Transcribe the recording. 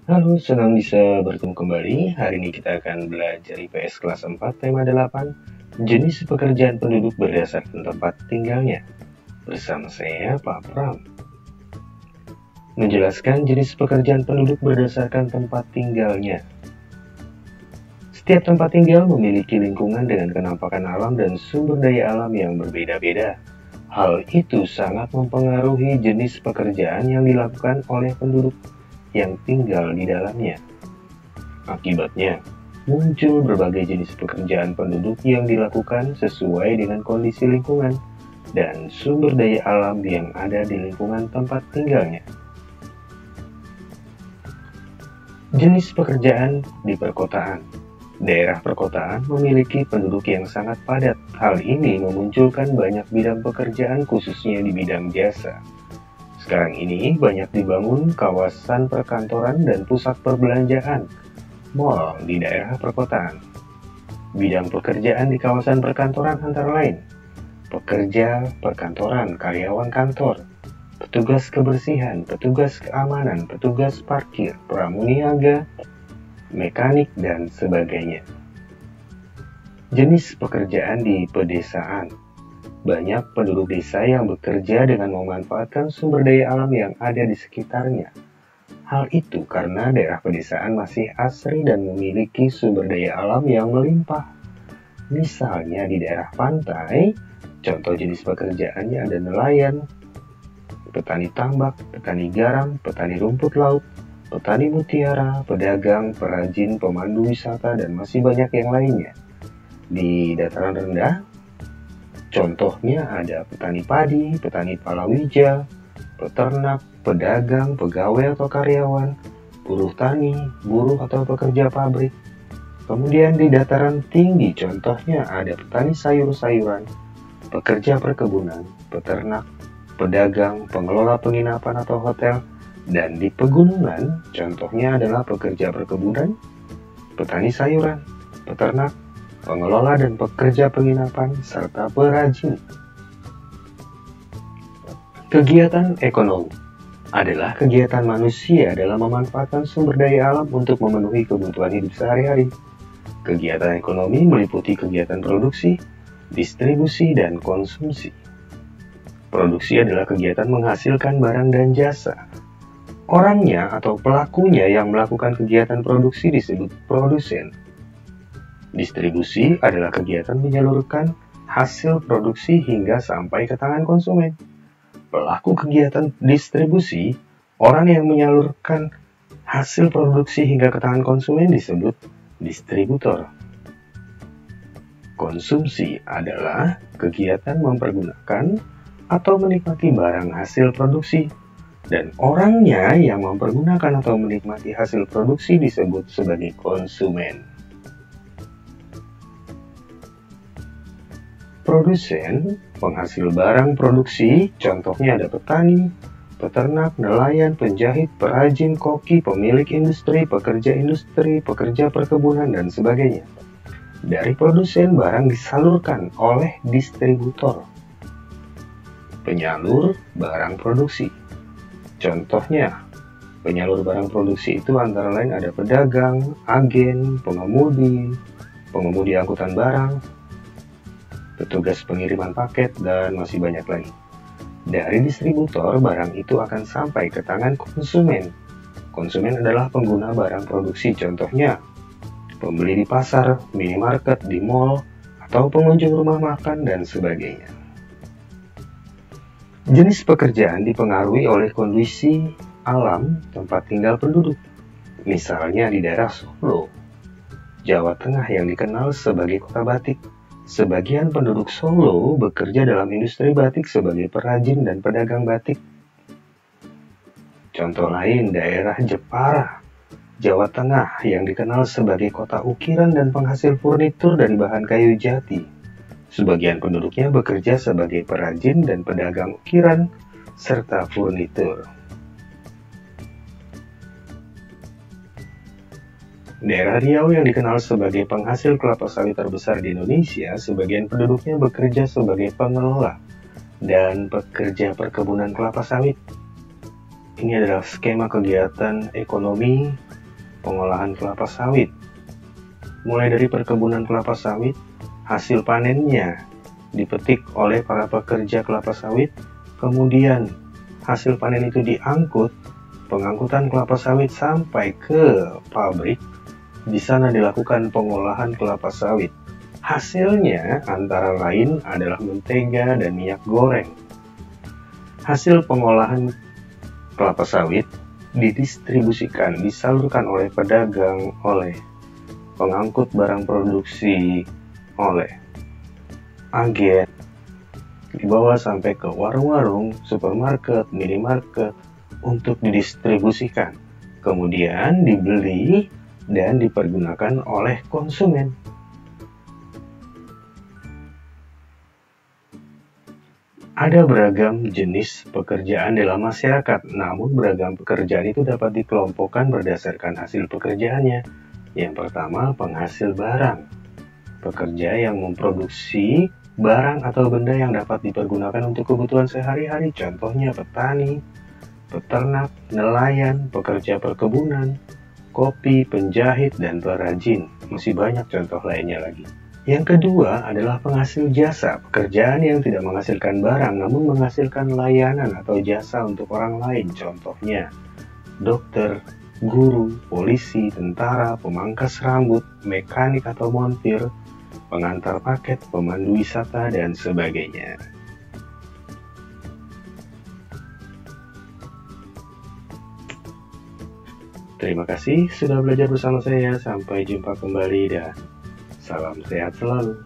Halo, senang bisa bertemu kembali. Hari ini kita akan belajar IPS kelas 4, tema 8, jenis pekerjaan penduduk berdasarkan tempat tinggalnya. Bersama saya, Pak Pram. Menjelaskan jenis pekerjaan penduduk berdasarkan tempat tinggalnya. Setiap tempat tinggal memiliki lingkungan dengan kenampakan alam dan sumber daya alam yang berbeda-beda. Hal itu sangat mempengaruhi jenis pekerjaan yang dilakukan oleh penduduk yang tinggal di dalamnya. Akibatnya, muncul berbagai jenis pekerjaan penduduk yang dilakukan sesuai dengan kondisi lingkungan dan sumber daya alam yang ada di lingkungan tempat tinggalnya. Jenis pekerjaan di perkotaan. Daerah perkotaan memiliki penduduk yang sangat padat. Hal ini memunculkan banyak bidang pekerjaan khususnya di bidang jasa. Sekarang ini banyak dibangun kawasan perkantoran dan pusat perbelanjaan, mal di daerah perkotaan. Bidang pekerjaan di kawasan perkantoran antara lain pekerja perkantoran, karyawan kantor, petugas kebersihan, petugas keamanan, petugas parkir, pramuniaga, mekanik, dan sebagainya. Jenis pekerjaan di pedesaan. Banyak penduduk desa yang bekerja dengan memanfaatkan sumber daya alam yang ada di sekitarnya. Hal itu karena daerah pedesaan masih asri dan memiliki sumber daya alam yang melimpah. Misalnya di daerah pantai, contoh jenis pekerjaannya ada nelayan, petani tambak, petani garam, petani rumput laut, petani mutiara, pedagang, perajin, pemandu wisata, dan masih banyak yang lainnya. Di dataran rendah, contohnya ada petani padi, petani palawija, peternak, pedagang, pegawai atau karyawan, buruh tani, buruh atau pekerja pabrik. Kemudian di dataran tinggi, contohnya ada petani sayur-sayuran, pekerja perkebunan, peternak, pedagang, pengelola penginapan atau hotel. Dan di pegunungan, contohnya adalah pekerja perkebunan, petani sayuran, peternak, pengelola dan pekerja penginapan, serta perajin. Kegiatan ekonomi adalah kegiatan manusia dalam memanfaatkan sumber daya alam untuk memenuhi kebutuhan hidup sehari-hari. Kegiatan ekonomi meliputi kegiatan produksi, distribusi, dan konsumsi. Produksi adalah kegiatan menghasilkan barang dan jasa. Orangnya atau pelakunya yang melakukan kegiatan produksi disebut produsen. Distribusi adalah kegiatan menyalurkan hasil produksi hingga sampai ke tangan konsumen. Pelaku kegiatan distribusi, orang yang menyalurkan hasil produksi hingga ke tangan konsumen disebut distributor. Konsumsi adalah kegiatan mempergunakan atau menikmati barang hasil produksi. Dan orangnya yang mempergunakan atau menikmati hasil produksi disebut sebagai konsumen. Produsen, penghasil barang produksi, contohnya ada petani, peternak, nelayan, penjahit, perajin, koki, pemilik industri, pekerja perkebunan, dan sebagainya. Dari produsen, barang disalurkan oleh distributor. Penyalur barang produksi. Contohnya, penyalur barang produksi itu antara lain ada pedagang, agen, pengemudi angkutan barang, petugas pengiriman paket, dan masih banyak lagi. Dari distributor, barang itu akan sampai ke tangan konsumen. Konsumen adalah pengguna barang produksi, contohnya pembeli di pasar, minimarket, di mall, atau pengunjung rumah makan, dan sebagainya. Jenis pekerjaan dipengaruhi oleh kondisi alam tempat tinggal penduduk. Misalnya di daerah Solo, Jawa Tengah yang dikenal sebagai kota batik. Sebagian penduduk Solo bekerja dalam industri batik sebagai perajin dan pedagang batik. Contoh lain, daerah Jepara, Jawa Tengah yang dikenal sebagai kota ukiran dan penghasil furnitur dari bahan kayu jati. Sebagian penduduknya bekerja sebagai perajin dan pedagang ukiran serta furnitur. Daerah Riau yang dikenal sebagai penghasil kelapa sawit terbesar di Indonesia, sebagian penduduknya bekerja sebagai pengelola dan pekerja perkebunan kelapa sawit. Ini adalah skema kegiatan ekonomi pengolahan kelapa sawit. Mulai dari perkebunan kelapa sawit, hasil panennya dipetik oleh para pekerja kelapa sawit, kemudian hasil panen itu diangkut, pengangkutan kelapa sawit sampai ke pabrik. Di sana dilakukan pengolahan kelapa sawit. Hasilnya antara lain adalah mentega dan minyak goreng. Hasil pengolahan kelapa sawit didistribusikan, disalurkan oleh pedagang, oleh pengangkut barang produksi, oleh agen, dibawa sampai ke warung-warung, supermarket, minimarket untuk didistribusikan. Kemudian dibeli dan dipergunakan oleh konsumen. Ada beragam jenis pekerjaan dalam masyarakat, namun beragam pekerjaan itu dapat dikelompokkan berdasarkan hasil pekerjaannya. Yang pertama, penghasil barang. Pekerja yang memproduksi barang atau benda yang dapat dipergunakan untuk kebutuhan sehari-hari, contohnya petani, peternak, nelayan, pekerja perkebunan, kopi, penjahit, dan perajin. Masih banyak contoh lainnya lagi. Yang kedua adalah penghasil jasa, pekerjaan yang tidak menghasilkan barang namun menghasilkan layanan atau jasa untuk orang lain, contohnya dokter, guru, polisi, tentara, pemangkas rambut, mekanik atau montir, pengantar paket, pemandu wisata, dan sebagainya. Terima kasih sudah belajar bersama saya. Sampai jumpa kembali dan salam sehat selalu.